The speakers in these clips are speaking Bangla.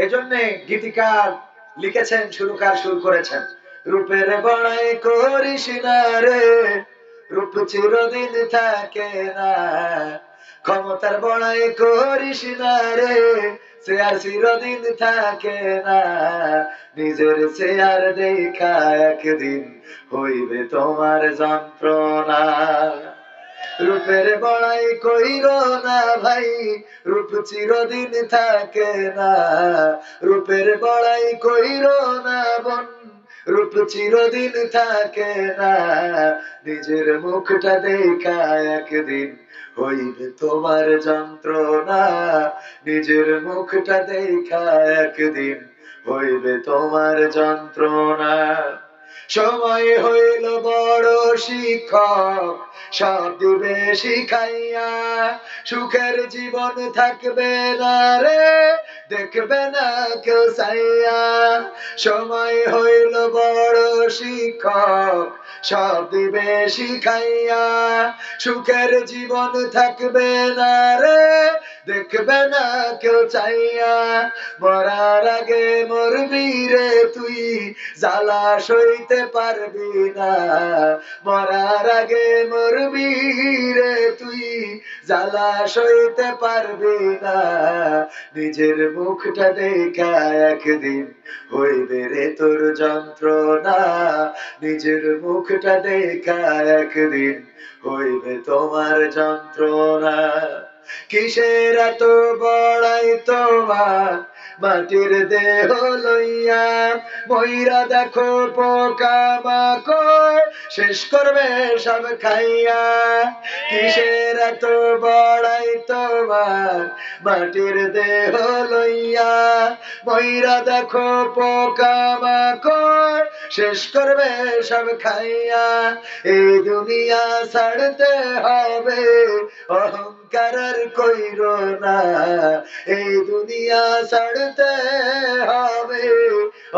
এজন্য গীতিকার লিখেছেন, সুরকার সুর করেছেন, রূপের বড়াই করিস না রে, রূপ চিরদিন থাকে না, ক্ষমতার বড়াই করিস না রে, সে আর চিরদিন থাকে না, নিজের চেয়ার দেখা একদিন হইবে তোমার যন্ত্রণা। রূপের বড়াই কইরো না ভাই, রূপ চিরদিন থাকে না, রূপের বড়াই কইরো না বোন, রূপ চিরদিন থাকে না, নিজের মুখটা দেখা একদিন হইবে তোমার যন্ত্রণা, নিজের মুখটা দেখা একদিন হইবে তোমার যন্ত্রণা। সময় হইল বড় শিক্ষক, সব দিবে শিখাইয়া, সুখের জীবন থাকবে না রে, দেখবে না কেউ চাইয়া। সময় হইল বড় শিক্ষক, সব দিবে শিখাইয়া, সুখের জীবন থাকবে না রে, দেখবে না কেউ চাইয়া। মরার আগে মরবি রে তুই, জ্বালা সইতে পারবি না, মরার আগে মরবি রে তুই, জ্বালা সইতে পারবি না, নিজের মুখটা দেখা একদিন হইবে রে তোর যন্ত্রণা, নিজের মুখটা দেখা একদিন হইবে তোমার যন্ত্রণা। কিসের এত বড়াই তোমার, মাটির দেহ লইয়া, ময়রা দেখো পোকা মাকড়, শেষ করবে সব খাইয়া। কিসের এত বড়াই তোমার, মাটির দেহ লইয়া, ময়রা দেখো পোকা মাকড়, শেষ করবে সব খাইয়া। এই দুনিয়া ছাড়তে হবে, অহংকার আর কইরো না, এই দুনিয়া ছাড়তে হবে,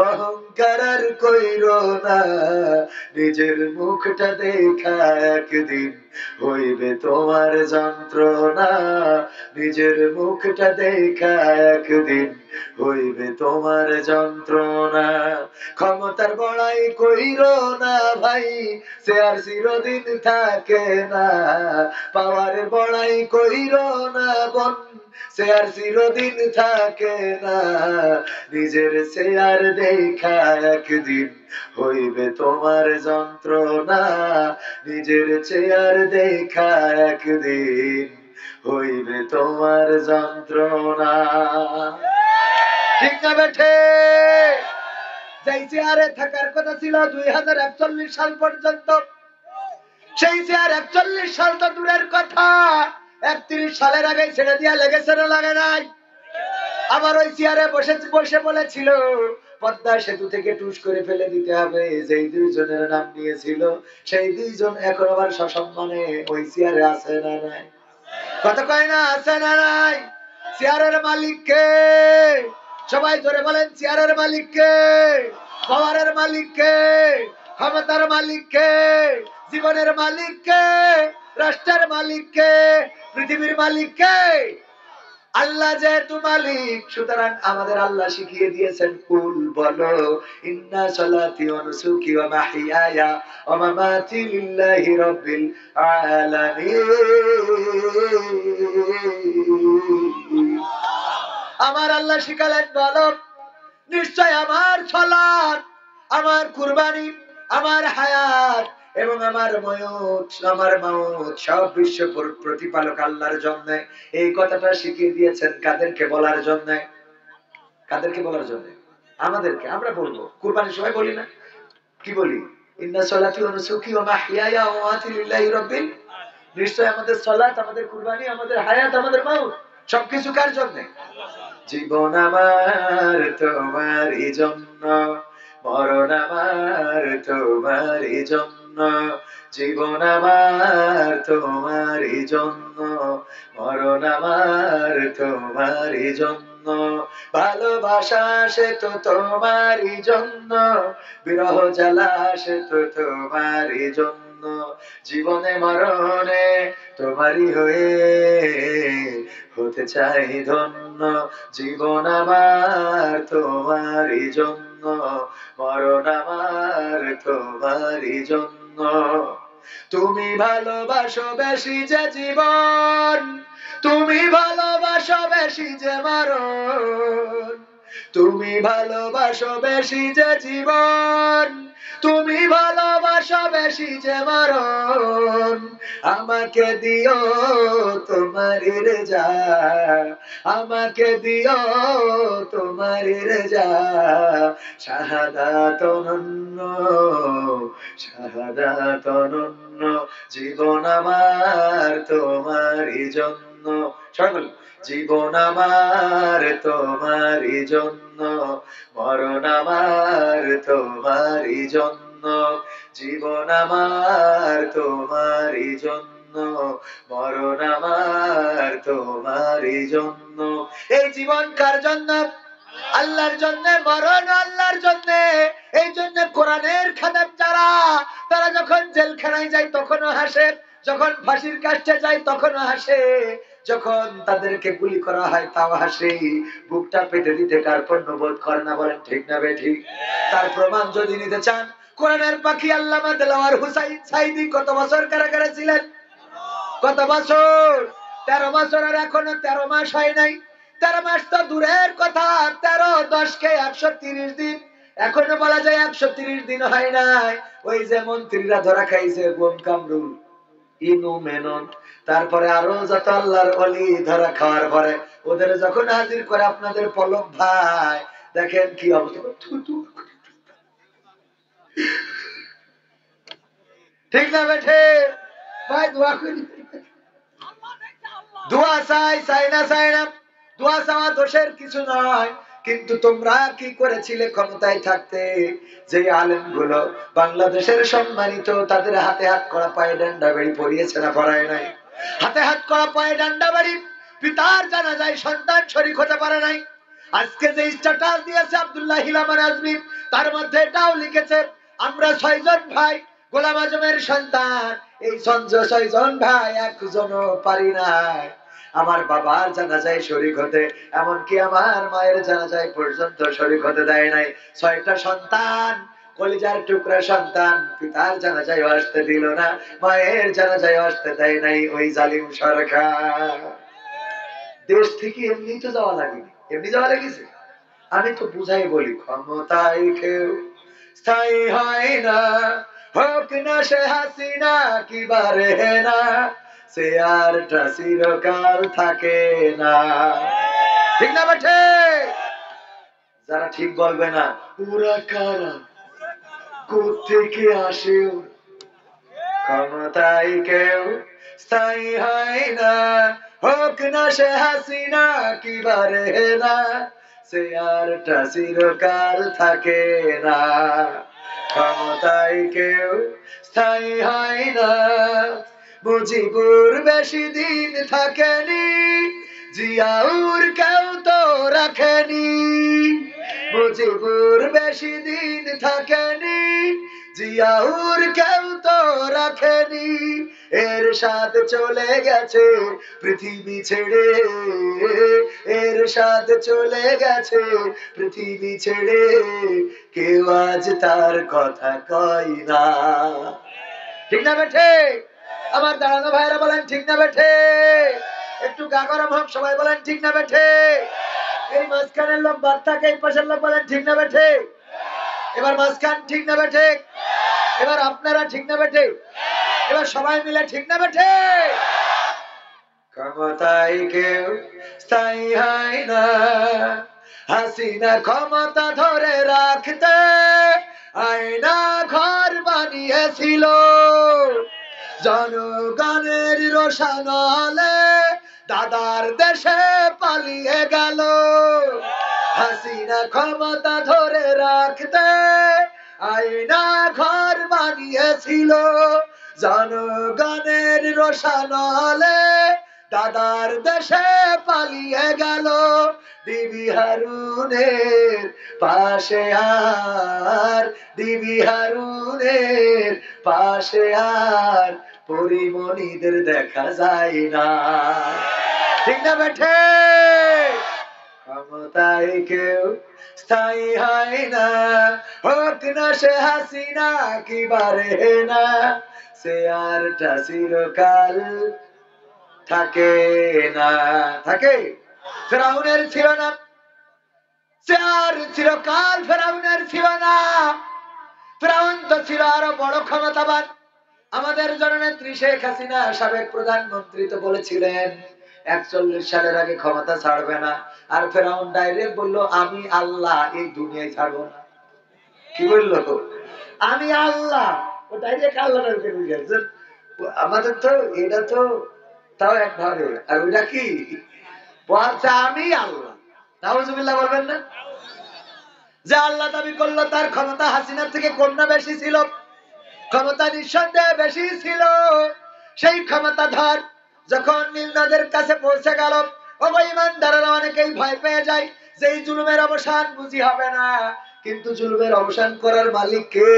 অহংকার আর কইরো না, নিজের মুখটা দেখা একদিন হইবে তোমার যন্ত্রণা, নিজের মুখটা দেখা একদিন হইবে তোমার যন্ত্রণা। ক্ষমতার বড়াই কইরো না ভাই, সে আর চিরদিন থাকে না, পাওয়ার বড়াই কইরো না বোন, সে আর চিরদিন থাকে না, নিজের চেয়ার দেখা একদিন হইবে তোমার যন্ত্রণা, নিজের চেয়ার দেখা একদিন হইবে তোমার যন্ত্রণা। ঠিক না বেঠে? যেই চেয়ারে থাকার কথা ছিল 2041 সাল পর্যন্ত, সেই চেয়ার 41 সাল তো দূরের কথা, 31 সালের আগে ছেড়ে দিয়া লেগেছে না লাগে নাই? আবার ওই চেয়ারে বসে বলেছিল পদ্মা সেতু থেকে টুস করে ফেলে দিতে হবে, যেই দুইজনের নাম নিয়েছিল সেই দুইজন এখন আবার সসম্মানে ওই চেয়ারে আছে না নাই? কত কয় না আছে না নাই? চেয়ারের মালিক কে? সবাই ধরে বলেন, চেয়ারের মালিক কে? পাওয়ারের মালিক কে? ক্ষমতার মালিক কে? জীবনের মালিক কে? রাষ্ট্রের মালিক কে? পৃথিবীর মালিক কে? আল্লাহ যেহেতু মালিক, সুতরাং আমাদের আল্লাহ শিখিয়ে দিয়েছেন, কুল বলো ইন্না সালাতি ওয়া নুসুকি ওয়া মাহইয়ায়া ওয়া মামাতি লিল্লাহি রাব্বিল আলামিন। আমার আল্লাহ শিখালেন, বলো নিশ্চয় আমার সালাত, আমার কুরবানি, আমার হায়াত এবং আমার ময়ূত, আমার মাউত সব বিশ্ব প্রতিপালক আল্লাহর জন্য। এই কথাটা শিখিয়ে দিয়েছেন কাদেরকে বলার জন্য? কাদেরকে বলার জন্য? আমাদেরকে। আমরা বলবো, কুরবানির সময় বলি না? কি বলি? ইন্না সালাতি ওয়া নুসুকি ওয়া মাহইয়ায়া ওয়া মামাতি লিল্লাহি রাব্বিল। নিশ্চয় আমাদের সালাত, আমাদের কুরবানি, আমাদের হায়াত, আমাদের মাউত সবকিছু কার জন্য? জীবন আমার তোমারই জন্য, মরণ আমার তোমারই জন্য, জীবন আমার তোমারই জন্য, মরণ আমার তোমারই জন্য, ভালোবাসা সে তো তোমারই জন্য, বিরহ জ্বালা সে তো তোমারই জন্য, জীবনে মরণে তোমারই হয়ে হতে চাই ধন্য, জীবন আমার তোমারই জন্য, মরণ আমার তোমারই জন্য। তুমি ভালোবাসো বেশি যে জীবন, তুমি ভালোবাসো বেশি যে মরণ, তুমি ভালোবাসো বেশি যে জীবন, তুমি ভালোবাসো বেশি যে মরণ। আমাকে দিও তোমারই রেজা, আমাকে দিও তোমারই রেজা, শাহাদাত অনন্য, শাহাদাত অনন্য, জীবন আমার তোমারই জন্য। সকল জীবন আমার তোমারই জন্য, মরণ আমার তোমারই জন্য, জীবন আমার তোমারই জন্য, মরণ আমার তোমারই জন্য। এই জীবন কার জন্য? আল্লাহর জন্য। মরণ আল্লাহর জন্য। এই জন্য কোরআনের খাদেম যারা, তারা যখন জেলখানায় যায় তখনও হাসে, যখন ফাঁসির কাছে যায় তখনও হাসে, যখন তাদেরকে গুলি করা হয় তাও হাসে, বুকটা পেতে দিতে কার্পণ্য বোধ করে না। বলেন ঠিক না বেঠিক? তার প্রমাণ যদি নিতে চান, কোরআনের পাখি আল্লামা দেলাওয়ার হুসাইন সাইদি কত বছর কারাগারে ছিলেন? কত বছর? 13 বছর। আর এখনো 13 মাস হয় নাই। 13 মাস তো দূরের কথা, 13×10 = 130 দিন। এখনো বলা যায় 130 দিন হয় নাই। ওই যে মন্ত্রীরা ধরা খাইছে, গোম কামরুল, ইনু মেনন, তারপরে আরো যত আল্লাহর ওলি ধরা খাওয়ার পরে ওদের যখন হাজির করে আপনাদের পলক ভাই, দেখেন কি অবস্থা। ঠিক না বেঠে ভাই? দোয়া করি, দোয়া চাই, চাই না চাই না, দোয়া চাওয়া দোষের কিছু নয়। কিন্তু তোমরা কি করেছিলে ক্ষমতায় থাকতে? যে আলেম গুলো বাংলাদেশের সম্মানিত, তাদের হাতে হাত করা, পায়ে ডান্ডা বাড়ি পরিয়েছে না পড়ায় নাই? হাতে হাত করা, পায়ে ডান্ডা বাড়ি। পিতার জানাজায় সন্তান শরীক হতে পারে নাই। আজকে যে স্ট্যাটাস দিয়েছে আব্দুল্লাহ হিলামান আজমি, তার মধ্যে এটাও লিখেছে আমরা 6 জন ভাই গোলাম আজমের সন্তান। এই 6 জন ভাই একজনও পারি নাই আমার বাবার জানাজায় শরীক হতে, এমনকি আমার মায়ের জানাজায় পর্যন্ত শরীক হতে দেয় নাই। 6টা সন্তান, কলিজার টুকরা সন্তান, পিতার জানাজায় আসতে দিল না, মায়ের জানাজায় আসতে দেয় নাই ওই জালিম সরকার। দেশ থেকে এমনি তো যাওয়া লাগেনি, এমনি যাওয়া লেগেছে। আমি তো বুঝাই বলি, ক্ষমতায় কেউ স্থায়ী হয় না, হোক না সে হাসিনা কি বারে না, সে আর চিরকাল থাকে না। ঠিক না বেঠে? যারা ঠিক বলবে না, ওরা কারা, কোত্থেকে আসে? ক্ষমতায় কেউ স্থায়ী হয় না, হোক না সে হাসিনা কি বারে না, সে আর চিরকাল থাকে না। ক্ষমতায় কেউ স্থায়ী হয় না। মুজিবুর বেশি দিন থাকেনি, জিয়াউর কেউ তো রাখেনি। মুজিবুর বেশি দিন থাকেনি, জিয়াউর কেউ তো রাখেনি। এরশাদ চলে গেছে পৃথিবী ছেড়ে, এরশাদ চলে গেছে পৃথিবী ছেড়ে, কেউ আজ তার কথা কয় না। ঠিক না বেঠে? আমার দাঁড়ানো ভাইরা বলেন ঠিক না বেঠে? একটু গা গরম হোক, সবাই বলেন ঠিক না বেঠে? এই মাঝখানের লোক বাদ থাকে, এই পাশের লোক বলেন ঠিক না বেঠে? এবার মাঝখান ঠিক না বেঠে? এবার আপনারা ঠিক না বেঠে? এবার সবাই মিলে ঠিক না বেঠে? ক্ষমতায় কেউ স্থায়ী হয় না, হাসিনা ক্ষমতা ধরে রাখতে আয়না ঘর বানিয়েছিল, জনগণের রোশানলে দাদার দেশে পালিয়ে গেল। হাসিনা ক্ষমতা ধরে রাখতে আয়না ঘর বানিয়েছিল, জনগণের রোশানলে দাদার দেশে পালিয়ে গেল। ডিবি হারুনের পাশে আর, ডিবি হারুনের পাশে আর পরিমণিদের দেখা যায় না। ঠিক না বেঠে? ক্ষমতায় কেউ স্থায়ী হয় না, হোক না সে হাসিনা কি বারে না, সে আরটা চিরকাল থাকে না। থাকে? ফেরাউনের ছিল না, সে আর চিরকাল ফেরাউনের ছিল না। ফেরাউন তো ছিল আরো বড় ক্ষমতাবান। আমাদের জননেত্রী শেখ হাসিনা সাবেক প্রধানমন্ত্রী তো বলেছিলেন 41 সালের আগে ক্ষমতা ছাড়বে না। আর ফেরাউন ডাইরেক্ট বলল আমি আল্লাহ, এই দুনিয়ায় ছাড়বো না। কি বললো? আমি আল্লাহ। ও ডাইরেক্ট আল্লাহর উপরে বুঝেছে। আমাদের তো এটা তো তাও একভাবে, আর ওইটা কি বলছে আমি আল্লাহ। নাউজুবিল্লাহ বলবেন না? যে আল্লাহ দাবি করলো তার ক্ষমতা হাসিনার থেকে কম না বেশি ছিল? ক্ষমতা নিঃসন্দেহে বেশি ছিল। সেই ক্ষমতা ধর যখন নীল নদের কাছে পৌঁছে গেল, ইমানদারেরা অনেকেই ভয় পেয়ে যায় যে এই জুলুমের অবসান বুঝি হবে না। কিন্তু জুলুমের অবসান করার মালিক কে?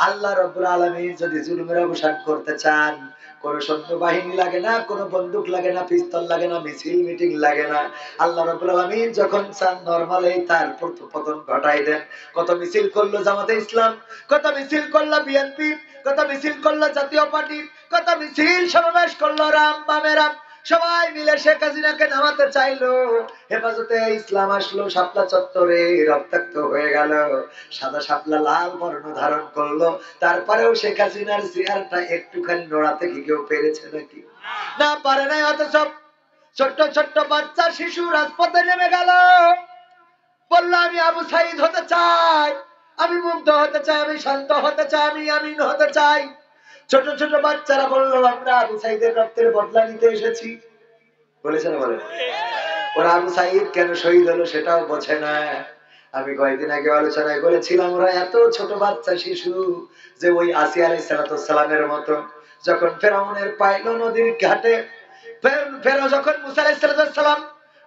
আল্লাহ রাব্বুল আলামিন। যদি জুলুমের অবসান করতে চান, কোন সৈন্য বাহিনী লাগে না, কোন বন্দুক লাগে না, পিস্তল লাগে না, মিছিল মিটিং লাগে না। আল্লাহ রাব্বুল আলামিন যখন চান নরমালি তার পতন ঘটাই দেন। কত মিছিল করলো জামাতে ইসলাম, কত মিছিল করলো বিএনপি, কত মিছিল করলো জাতীয় পার্টি, কত মিছিল সমাবেশ করলো রাম বামেরা। সবাই মিলে শেখ হাসিনাকে নামাতে চাইলো। হেফাজতে ইসলাম আসলো শাপলা চত্বরে, রক্তাক্ত হয়ে গেল। সাদা শাপলা লাল বর্ণ ধারণ করলো। তারপরেও শেখ হাসিনার চেয়ারটা একটুখানি নড়াতে কি কেউ পেরেছে নাকি? না, পারে নাই। অথচ ছোট্ট ছোট্ট বাচ্চা শিশু রাজপথে নেমে গেল, বললো আমি আবু সাইদ হতে চাই, আমি মুগ্ধ হতে চাই, আমি শান্ত হতে চাই, আমি আমিন হতে চাই। ছোট ছোট বাচ্চারা বললো আমরা আবু সাইদের রক্তের বদলা নিতে এসেছি। বলেছে না? বলে ওরা আবু সাইদ কেন শহীদ হলো সেটাও বোঝে না। আমি কয়েকদিন আগে আলোচনায় বলেছিলাম ওরা এত ছোট বাচ্চা শিশু যে ওই আসিয়া আলাইহিস সালামের মতো যখন ফেরাউনের পাইল নদীর ঘাটে, ফেরাও যখন মুসা আলাইহিস সালাম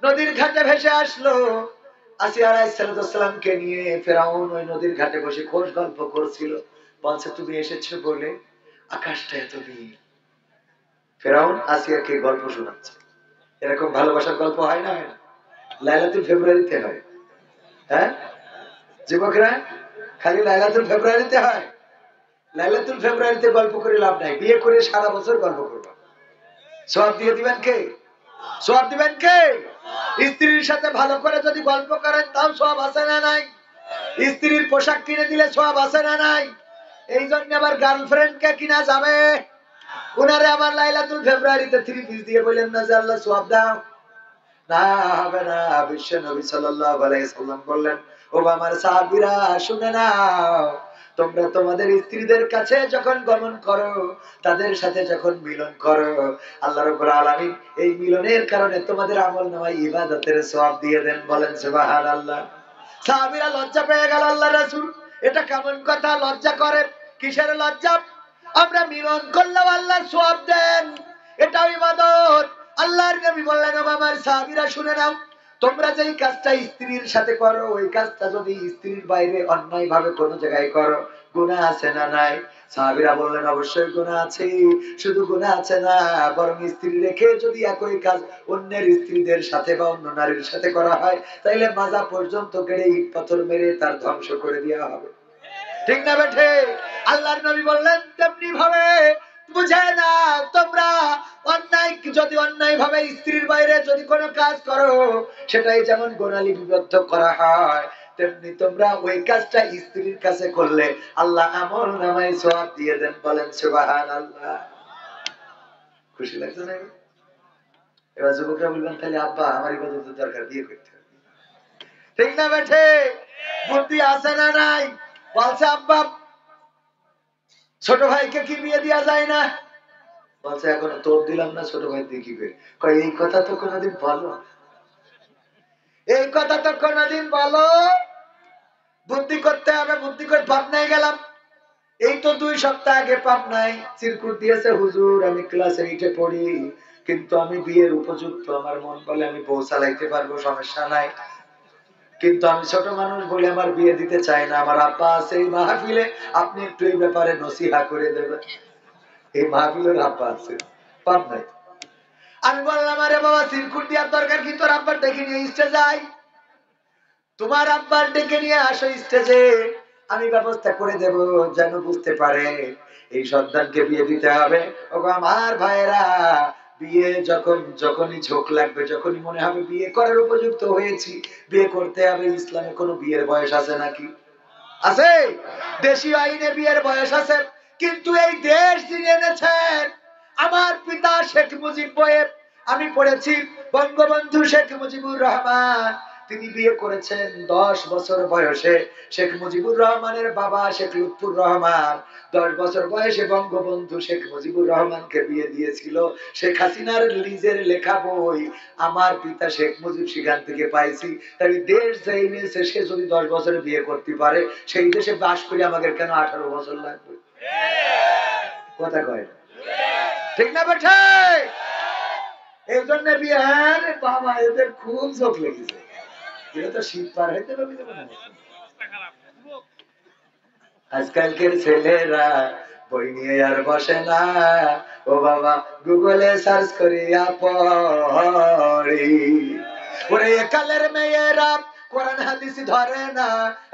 নদীর ঘাটে ভেসে আসলো, আসিয়া আলাইহিস সালামকে নিয়ে ফেরাউন ওই নদীর ঘাটে বসে খোশ গল্প করছিল। বলছে তুমি এসেছো বলে আকাশটা এত নীল। ফেরাউন আসিয়াকে গল্প শোনাচ্ছে। এরকম ভালোবাসার গল্প হয় না? লাইলাতুল ফেব্রুয়ারিতে হয়। হ্যাঁ যুবকরা, খালি লাইলাতুল ফেব্রুয়ারিতে হয়। লাইলাতুল ফেব্রুয়ারিতে গল্প করে লাভ নাই, বিয়ে করে সারা বছর গল্প করবা। সওয়াব দিয়ে দিবেন কে? সওয়াব দিবেন কে? স্ত্রীর সাথে ভালো করে যদি গল্প করেন তাও সওয়াব আছে না নাই? স্ত্রীর পোশাক কিনে দিলে সওয়াব আছে না নাই? এই জন্য আবার গার্লফ্রেন্ড কে কিনা যাবে। উনারে আবার লাইলাতুল ফেব্রুয়ারিতে 3 পিস দিয়ে বলেন না যে আল্লাহ সওয়াব দাও। না, হবে না। বিশ্ব নবী সাল্লাল্লাহু আলাইহি সাল্লাম বললেন, ও আমার সাহাবীরা শুনে নাও, তোমরা তোমাদের স্ত্রীদের কাছে যখন গমন করো, তাদের সাথে যখন মিলন করো, আল্লাহ রাব্বুল আলামিন এই মিলনের কারণে তোমাদের আমলনামায় ইবাদতের সওয়াব দিয়ে দেন। বলেন সুবহানাল্লাহ। সাহাবীরা লজ্জা পেয়ে গেল, আল্লাহর রাসূল এটা কেমন কথা? লজ্জা করে কিসের লজ্জা? আমরা মিলন করলেও আল্লাহ সওয়াব দেন, এটাও ইবাদত। আল্লাহর নবী বললেন, আমার সাহাবীরা শুনে নাও, তোমরা যেই কাজটা স্ত্রীর সাথে করো ওই কাজটা যদি স্ত্রীর বাইরে অন্যায় ভাবে কোন জায়গায় করো, গুনাহ আছে না নাই? সাহাবীরা বললেন অবশ্যই গুনাহ আছে। শুধু গুনাহ আছে না, বরং স্ত্রী রেখে যদি একই কাজ অন্যের স্ত্রীদের সাথে বা অন্য নারীর সাথে করা হয়, তাইলে মাজা পর্যন্ত কেড়ে ইট পাথর মেরে তার ধ্বংস করে দেওয়া হবে। ঠিক না বেঠে? আল্লাহর নবী বললেন তেমনি ভাবে বুঝে না, তোমরা অন্যায় যদি অন্যায় ভাবে স্ত্রীর বাইরে যদি কোনো কাজ করো, সেটাই যেমন গুনাহ লিপিবদ্ধ করা হয়, তেমনি তোমরা ওই কাজটা স্ত্রীর কাছে করলে আল্লাহ আমলনামায় সওয়াব দিয়ে দেন। বলেন সুবহানাল্লাহ। খুশি লাগছে না? এবার যুবকরা বলবেন তাহলে আব্বা আমার ইবাদতের দরকার, বিয়ে করতে হবে। ঠিক না বেঠে? বুদ্ধি আছে না নাই? বলছে আব্বা ছোট ভাইকে কি বিয়ে দেওয়া যায় না? বলছে এখনো তোর দিলাম না, ছোট ভাই দিয়ে কি করে? কয় এই কথা তো কোনোদিন বলো, এই কথা তো কোনোদিন বলো। বুদ্ধি করতে হবে, বুদ্ধি করে পাবনায় গেলাম। এই তো 2 সপ্তাহ আগে পাবনায় চিরকুট দিয়েছে, হুজুর আমি ক্লাস 8-এ পড়ি, কিন্তু আমি বিয়ের উপযুক্ত। আমার মন বলে আমি বউ চালাইতে পারবো, সমস্যা নাই, কিন্তু আমি ছোট মানুষ বলে আমার বিয়ে দিতে চাই না। আমার আব্বা আছে এই মাহফিলে, আপনি একটু এই ব্যাপারে নসিহা করে দেবেন। এই মাহফিলের আব্বা আছে পাবনায়। আমি বললাম আরে বাবা চিরকুট দেওয়ার দরকার কি, তোর আব্বার ডেকে নিয়ে স্টেজে যাই। তোমার আব্বার ডেকে নিয়ে আসো স্টেজে, আমি ব্যবস্থা করে দেব যেন বুঝতে পারে এই সন্তানকে বিয়ে দিতে হবে। ওগো আমার ভাইয়েরা, বিয়ে যখনই ঝোঁক লাগবে, যখনই মনে হবে বিয়ে করার উপযুক্ত হয়েছি, বিয়ে করতে হবে। ইসলামে কোনো বিয়ের বয়স আছে নাকি? আছে? দেশি আইনে বিয়ের বয়স আছে, কিন্তু এই দেশ যিনি এনেছেন আমার পিতা শেখ মুজিব বয়ে আমি পড়েছি, বঙ্গবন্ধু শেখ মুজিবুর রহমান, তিনি বিয়ে করেছেন 10 বছর বয়সে। শেখ মুজিবুর রহমানের বাবা শেখ লুৎফুর রহমান 10 বছর বয়সে বঙ্গবন্ধু শেখ মুজিবুর রহমানকে বিয়ে দিয়েছিল। শেখ হাসিনার নিজের লেখা বই আমার পিতা শেখ মুজিব সেখান থেকে পাইছি। তাই দেশ যেই নিয়েছে, সে যদি 10 বছরে বিয়ে করতে পারে, সেই দেশে বাস করে আমাদের কেন 18 বছর লাগবে? কথা কয় ঠিক না বেঠে? এই জন্য বিহার বাবা এদের খুব চোখ লেগেছে, এটা তো শীত পার হইতে পারবে না। আজকালকের ছেলেরা বই নিয়ে আর বসে না, ও বাবা গুগলে সার্চ করিয়া পড়ি। ওরে একালের মেয়েরা কোরআন হাদিস ধরে না,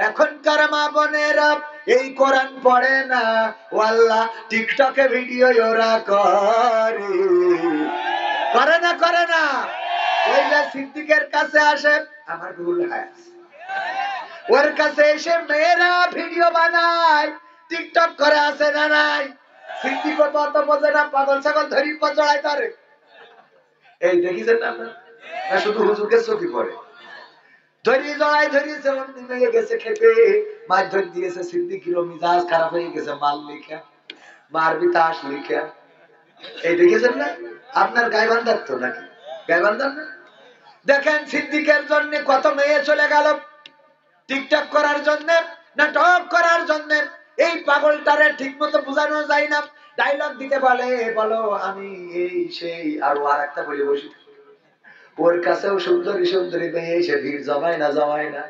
এখনকার মা বোনেরা এই কোরআন পড়ে না। ও আল্লাহ, টিকটকে ভিডিও ওরা করে না, করে না। ওই যে সিদ্দিকের কাছে আসে আমার ভুল হয়, ওর কাছে এসে মেয়েরা ভিডিও বানায়, টিকটক করে, আসে না নাই? সিদ্দিক তো অত বোঝে না, পাগল ছাগল ধরি পচড়াই করে। এই দেখিছেন না আপনারা? না শুধু হুজুরকে চোখে পড়ে, ধরি জড়াই ধরিয়েছে, অমনি মেয়ে গেছে খেতে, মাছ ধরে দিয়েছে। সিদ্দিকের মিজাজ খারাপ হয়ে গেছে, মাল লিখা মারবি তাস লিখা। এই দেখেছেন না? আপনার গাইবান্ধার তো নাকি? গাইবান্ধার না? দেখেন সিদ্দিকের জন্য কত মেয়ে চলে গেল টিকটক করার জন্য, নাটক করার জন্য। এই পাগলটারে ঠিক মতো বোঝানো যায় না, ডায়লগ দিতে বলে, বলো আমি এই সেই, আর একটা বলে বসি। ওর কাছেও সুন্দরী সুন্দরী মেয়ে এসে ভিড় জমায় না, জমায় না?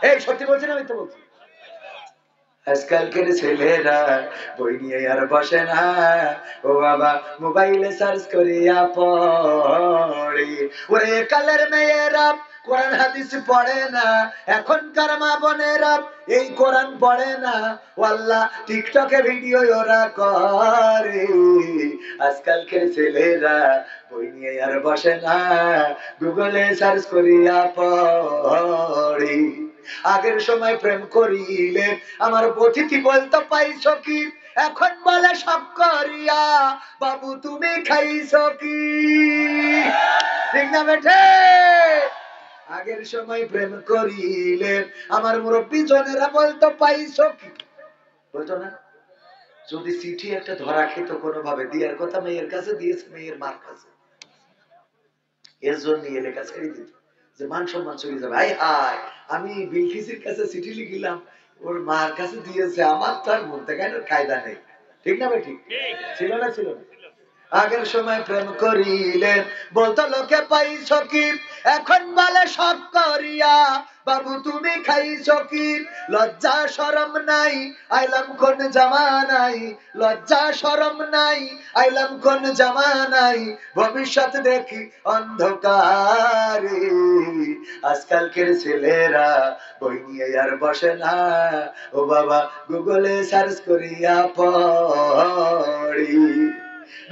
এই সত্যি বলছি না মিথ্যা বলছি? আজকালকের ছেলেরা বই নিয়ে আর বসে না, ও বাবা মোবাইলে সার্চ করিয়া পড়ি। ওরে কালের মেয়েরা কোরআন হাদিস পড়ে না, এখনকার মা বোনেরা এই কোরআন পড়ে না। ও আল্লাহ, টিকটকে ভিডিও ওরা করে। আজকালকের ছেলেরা বই নিয়ে আর বসে না, গুগলে সার্চ করিয়া পড়ি। আগের সময় প্রেম করিলে আমার অতিথি বলতো পাইছো কি, এখন বলে সব করিয়া বাবু তুমি খাইছো কি? ঠিক না বেঠে? আগের সময় প্রেম করিলে আমার মুরব্বী জনেরা বলতো পাইছো কি, বলতো না? যদি চিঠি একটা ধরা খেত কোনোভাবে, দিয়ার কথা মেয়ের কাছে দিয়েছে, মেয়ের মার কাছে, এর জন্য এলাকা ছেড়ে দিত, যে মান সম্মান চলে যাবে। হাই হাই, আমি বিলকিসের কাছে চিঠি লিখিলাম, ওর মার কাছে দিয়েছে, আমার তো আর মধ্যে কায়দা নেই। ঠিক না ভাই? ঠিক ছিল না? ছিল না? আগের সময় প্রেম করিলে বলতো লোকে পাইছো কি, এখন বলে সব করিয়া বাবু তুমি খাইছো কি? লজ্জা শরম নাই, আইলাম কোন জামানাই, লজ্জা শরম নাই, আইলাম কোন জামানাই, ভবিষ্যৎ দেখি অন্ধকারে। আজকালকের ছেলেরা বই নিয়ে আর বসে না, ও বাবা গুগলে সার্চ করিয়া পড়ি।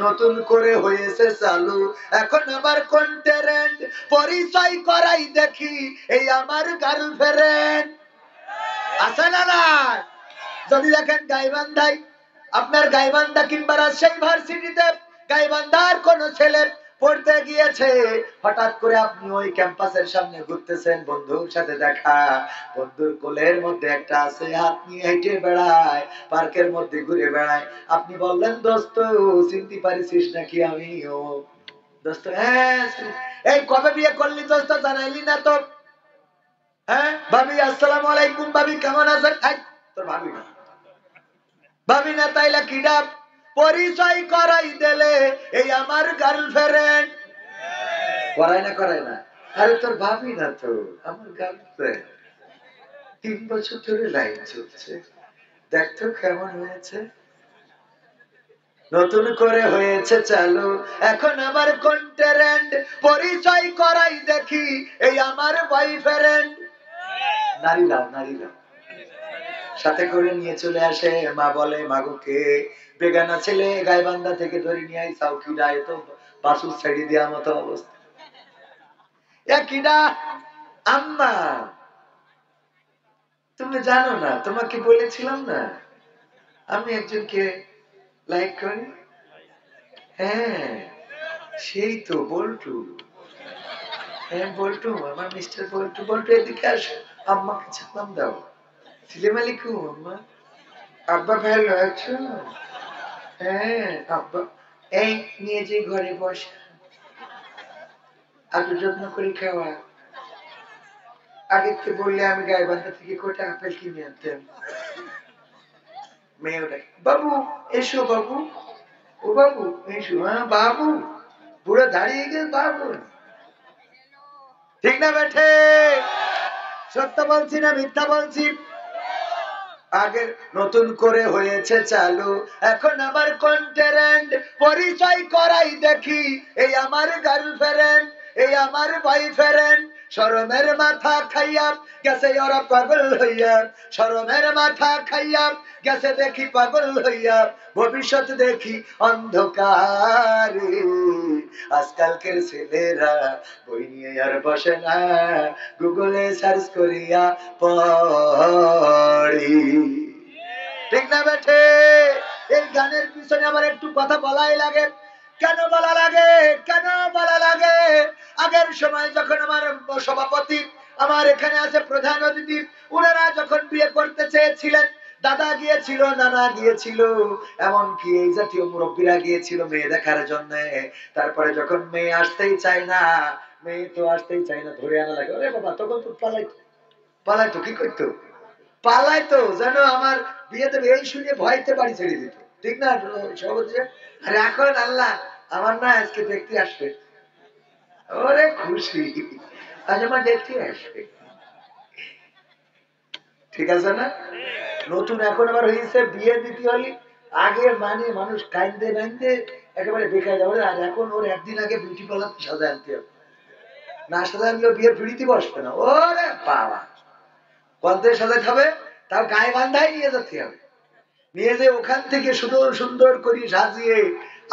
নতুন করে হয়েছে চালু এখন আবার কোন ট্রেন্ড, পরিচয় করাই দেখি এই আমার গার্লফ্রেন্ড। আছে না না? যদি দেখেন গাইবান্ধায়, আপনার গাইবান্ধা কিংবা রাজশাহী ভার্সিটিতে গাইবান্ধার কোন ছেলে পড়তে গিয়েছে, হঠাৎ করে আপনি ওই ক্যাম্পাসের সামনে ঘুরতেছেন, বন্ধুর সাথে দেখা, বন্ধুর কোলের মধ্যে একটা আছে, হাত নিয়ে হেঁটে বেড়ায়, পার্কের মধ্যে ঘুরে বেড়ায়। আপনি বললেন দোস্ত চিনতে পারিস নাকি আমি ও? দোস্ত হ্যাঁ। এই কবে বিয়ে করলি দোস্ত, জানাইলি না তো? হ্যাঁ ভাবি আসসালামু আলাইকুম, ভাবি কেমন আছেন? তোর ভাবি না, ভাবি না তাইলে কিডা? পরিচয় করাই দিলে এই আমার গার্লফ্রেন্ড। করাই না, করাই না? আরে তোর ভাবি না তো, আমার গার্লফ্রেন্ড। 3 বছর ধরে লাইন চলছে, দেখতো কেমন হয়েছে। নতুন করে হয়েছে চালু এখন আবার কোন ট্রেন্ড, পরিচয় করাই দেখি এই আমার বয়ফ্রেন্ড। নারীরাও সাথে করে নিয়ে চলে আসে। মা বলে, মাগো কে? বেগানা ছেলে গাইবান্ধা থেকে ধরে নিয়ে আই সাউকিডা, এ তো বাসুর ছেড়ে দেওয়ার মতো অবস্থা। কিডা? আম্মা তুমি জানো না, তোমাকে বলেছিলাম না আমি একজনকে লাইক করি? হ্যাঁ সেই তো বল্টু। হ্যাঁ বল্টু, আমার মিস্টার বল্টু। বল্টু এদিকে আসো, আম্মাকে সালাম দাও। সালাম আলাইকুম আম্মা। আব্বা ভালো আছো? হ্যাঁ আব্বা। এই নিয়ে যে ঘরে বস, আদর যত্ন করে খাওয়া। আগে তো বললে আমি গাইবান্ধা থেকে কোটা আপেল কিনে আনতাম। মেয়ে ওটা, বাবু এসো বাবু, ও বাবু এসো। হ্যাঁ বাবু, পুরো দাঁড়িয়ে গেল বাবু। ঠিক না বেঠে? সত্য বলছি না মিথ্যা বলছি? আগে নতুন করে হয়েছে চালু, এখন আমার কন্টেন্ট পরিচয় করাই দেখি। এই আমার গার্লফ্রেন্ড, এই আমার বয়ফ্রেন্ড। শরমের মাথা খাইয়া গেছে ওরা পাগল হইয়া, শরমের মাথা খাইয়া গেছে দেখি পাগল হইয়া। ভবিষ্যৎ দেখি অন্ধকারে, আজকালকের ছেলেরা বই নিয়ে আর বসে না, গুগলে সার্চ করিয়া পড়ি। ঠিক না বেঠে? এই গানের পিছনে আমার একটু কথা বলাই লাগে। কেন বলা লাগে? কেন বলা লাগে? আগের সময় যখন আমার সভাপতি, আমার এখানে আছে প্রধান অতিথি, ওনারা যখন বিয়ে করতে চেয়েছিলেন, দাদা গিয়েছিল, নানা গিয়েছিল, এমনকি এই জাতীয় মুরব্বীরা গিয়েছিল মেয়ে দেখার জন্য। তারপরে যখন মেয়ে আসতেই চায় না, মেয়ে তো আসতেই চায় না, ধরে আনা লাগে। ওরে বাবা, তখন তো পালাইতো কি করতো? পালাইতো যেন আমার বিয়ে দেবে এই শুনে ভয়তে বাড়ি ছেড়ে দিত। ঠিক না সহজে? আর এখন আল্লাহ আমার না আজকে দেখতে আসবে, ওরে খুশি, আজ আমার দেখতে আসবে। ঠিক আছে না? নতুন এখন আবার হয়েছে বিয়ে দিতে হলে আগে মানে মানুষ কাইন্দে নাইন্দে একেবারে বেকার যাবে। আর এখন ওর একদিন আগে বিউটি পার্লার সাজা আনতে হবে, না সাজা আনলেও বিয়ে পিড়িতে বসবে না। ওরে বাবা, কন্তে সাজাতে হবে, তাও গায়ে বান্ধাই নিয়ে যেতে হবে। নিয়ে যে ওখান থেকে সুন্দর সুন্দর করে সাজিয়ে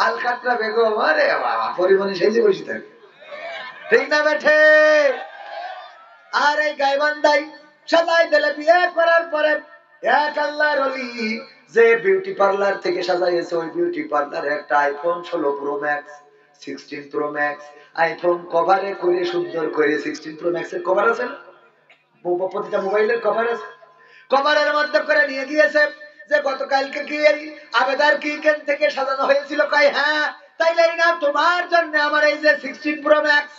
আলকাতরা বেগম, আরে বাবা, পরিমাণে সেজে বসে থাকে। ঠিক না বেঠে? আর এই গাইবান্ধাই সাজাই দিলে বিয়ে করার পরে এক আল্লাহর ওলি যে বিউটি পার্লার থেকে সাজাইছে, ওই বিউটি পার্লারে একটা iPhone 16 pro max, 16 pro max iPhone কভারে করে সুন্দর করে। 16 প্রো ম্যাক্স এর কভার আছে না, প্রতিটা মোবাইলের কভার আছে, কভারের মধ্যে করে নিয়ে গিয়েছে। যে গতকালকে কি এই আবেদার কি কেন থেকে সাজানো হয়েছিল? কয় হ্যাঁ, তাইলে এই না তোমার জন্য আমার এই যে 16 প্রো ম্যাক্স।